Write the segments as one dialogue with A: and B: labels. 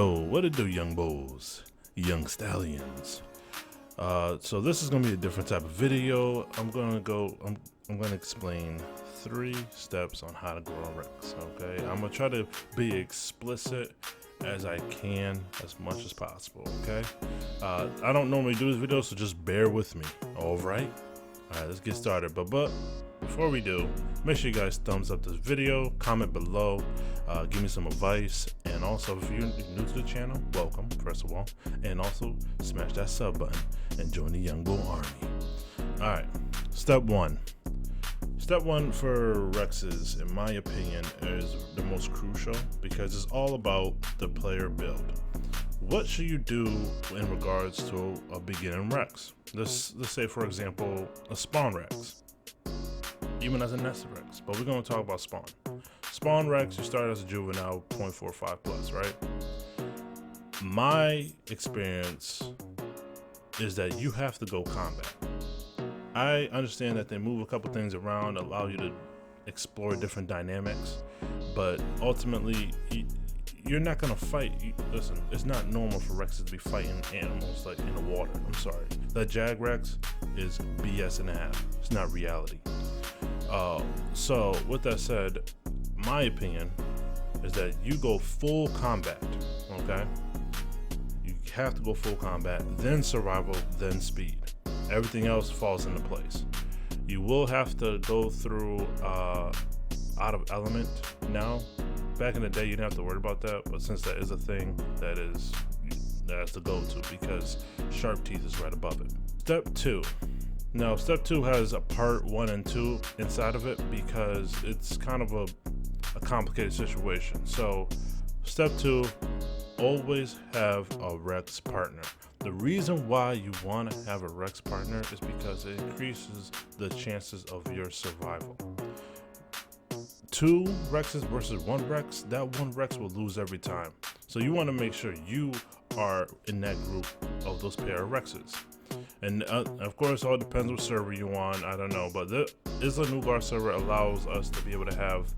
A: Yo, what it do, young bulls, young stallions? So this is gonna be a different type of video. I'm gonna explain 3 steps on how to grow a Rex. Okay, I'm gonna try to be explicit as I can, as much as possible. Okay, I don't normally do this video, so just bear with me. All right, let's get started. But before we do, make sure you guys thumbs up this video, comment below, give me some advice, and also if you're new to the channel, welcome first of all, and also smash that sub button and join the Young Bull Army. All right, step one for Rexes, in my opinion, is the most crucial because it's all about the player build. What should you do in regards to a beginning Rex? Let's say, for example, a spawn Rex, even as a nested Rex, but we're going to talk about spawn. Spawn Rex, you start as a juvenile 0.45 plus, right? My experience is that you have to go combat. I understand that they move a couple things around, allow you to explore different dynamics, but ultimately, you're not gonna fight. Listen, it's not normal for Rexes to be fighting animals like in the water. I'm sorry. That Jag Rex is BS and a half. It's not reality. So with that said, my opinion is that you go full combat, okay? You have to go full combat, then survival, then speed. Everything else falls into place. You will have to go through out of element now. Back in the day, you didn't have to worry about that, but since that is a thing, that's the go-to because sharp teeth is right above it. Step 2. Now, step 2 has a part 1 and 2 inside of it because it's kind of a complicated situation. So, step 2, always have a Rex partner. The reason why you want to have a Rex partner is because it increases the chances of your survival. 2 Rexes versus 1 Rex, that 1 Rex will lose every time. So you want to make sure you are in that group of those pair of Rexes. And of course, all depends what server you on. I don't know, but the Isla Nugar server allows us to be able to have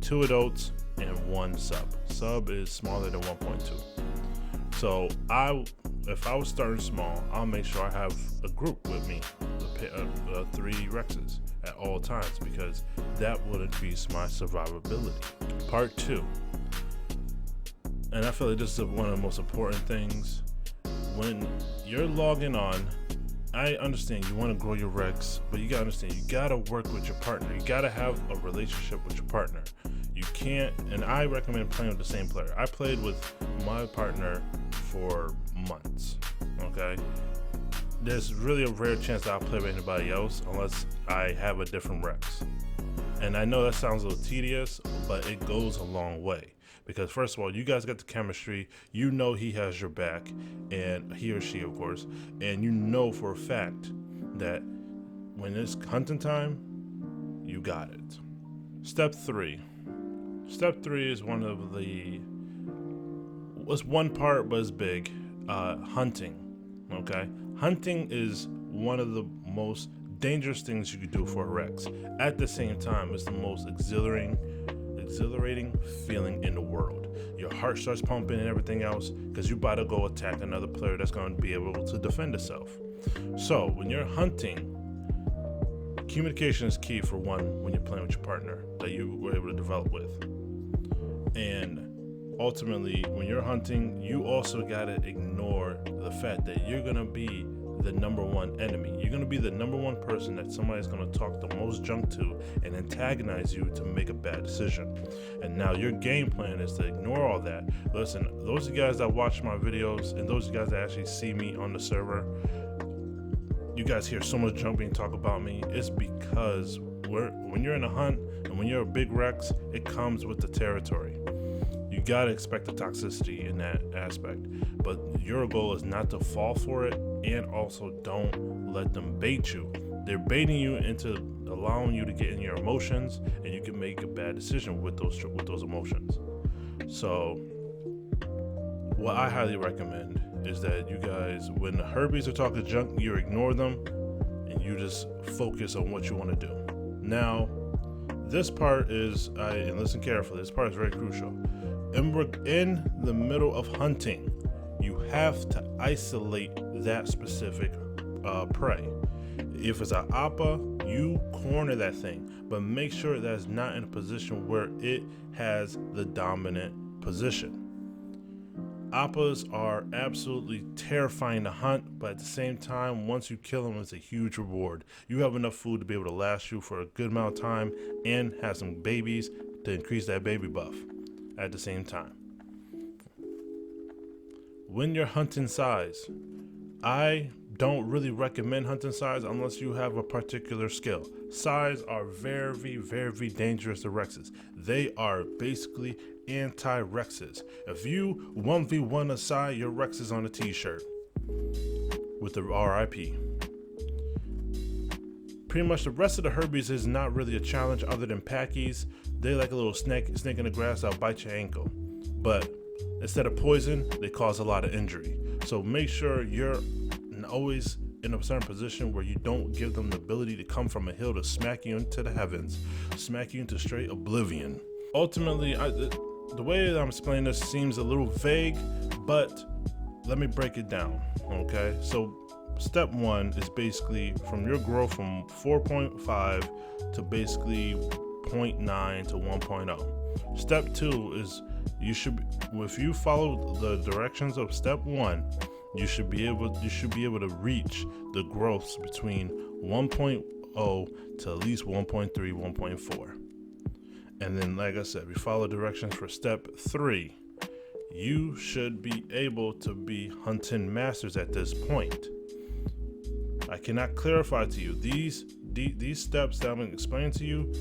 A: 2 adults and 1 sub. Sub is smaller than 1.2. So if I was starting small, I'll make sure I have a group with me, 3 Rexes at all times, because that will increase my survivability. Part 2, and I feel like this is one of the most important things. When you're logging on, I understand you want to grow your Rex, but you gotta understand you gotta work with your partner. You gotta have a relationship with your partner. You can't, and I recommend playing with the same player. I played with my partner for months, okay? There's really a rare chance that I'll play with anybody else unless I have a different Rex. And I know that sounds a little tedious, but it goes a long way. Because first of all, you guys got the chemistry, you know he has your back, and he or she, of course, and you know for a fact that when it's hunting time, you got it. Step 3. Step 3 is was one part, but it's big. Hunting, okay? Hunting is one of the most dangerous things you could do for a Rex. At the same time, it's the most exhilarating feeling in the world. Your heart starts pumping and everything else because you're about to go attack another player that's going to be able to defend itself. So when you're hunting, communication is key for one when you're playing with your partner that you were able to develop with. And ultimately, when you're hunting, you also gotta ignore the fact that you're gonna be the number 1 enemy. You're gonna be the number 1 person that somebody's gonna talk the most junk to and antagonize you to make a bad decision. And now your game plan is to ignore all that. Listen, those of you guys that watch my videos and those of you guys that actually see me on the server, you guys hear so much junk being talked about me. It's because when you're in a hunt and when you're a big Rex, it comes with the territory. You gotta expect the toxicity in that aspect, but your goal is not to fall for it, and also don't let them bait you. They're baiting you into allowing you to get in your emotions, and you can make a bad decision with those emotions. So what I highly recommend is that you guys, when the Herbies are talking junk, you ignore them and you just focus on what you want to do. Now, this part is, and listen carefully, this part is very crucial. And we're in the middle of hunting. You have to isolate that specific prey. If it's an appa, you corner that thing, but make sure that it's not in a position where it has the dominant position. Appas are absolutely terrifying to hunt, but at the same time, once you kill them, it's a huge reward. You have enough food to be able to last you for a good amount of time and have some babies to increase that baby buff at the same time. When you're hunting size, I don't really recommend hunting size unless you have a particular skill. Size are very, very dangerous to Rexes. They are basically anti-Rexes. If you 1v1 a Psy, your Rex is on a t-shirt with the RIP. Pretty much the rest of the Herbies is not really a challenge other than Packies. They like a little snake in the grass that'll bite your ankle. But instead of poison, they cause a lot of injury. So make sure you're always in a certain position where you don't give them the ability to come from a hill to smack you into the heavens, smack you into straight oblivion. Ultimately, the way that I'm explaining this seems a little vague, but let me break it down, okay? So step 1 is basically from your growth from 4.5 to basically 0.9 to 1.0. Step 2 is if you follow the directions of step 1, you should be able to reach the growths between 1.0 to at least 1.3, 1.4. And then, like I said, we follow directions for step 3. You should be able to be hunting masters at this point. I cannot clarify to you. These steps that I'm going to explain to you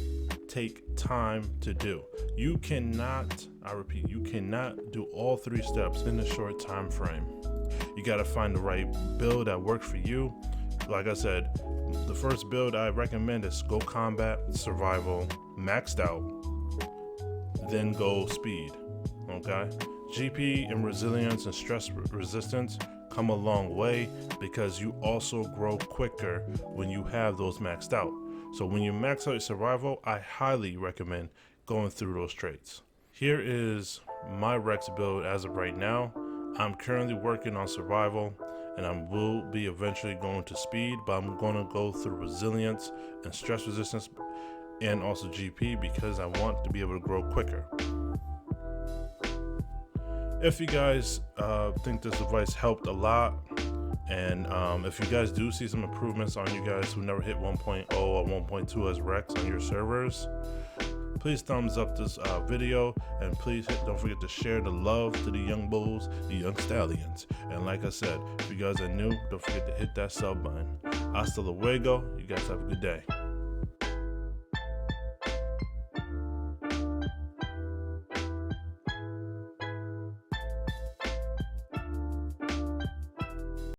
A: take time to do. You cannot, I repeat, you cannot do all 3 steps in a short time frame. You got to find the right build that works for you. Like I said, the first build I recommend is go combat, survival, maxed out, then go speed, okay? GP and resilience and stress resistance come a long way because you also grow quicker when you have those maxed out. So when you max out your survival, I highly recommend going through those traits. Here is my Rex build as of right now. I'm currently working on survival and I will be eventually going to speed, but I'm going to go through resilience and stress resistance and also GP because I want to be able to grow quicker. If you guys think this advice helped a lot, and if you guys do see some improvements on you guys who never hit 1.0 or 1.2 as Rex on your servers, please thumbs up this video, and please don't forget to share the love to the young bulls, the young stallions. And like I said, if you guys are new, don't forget to hit that sub button. Hasta luego. You guys have a good day.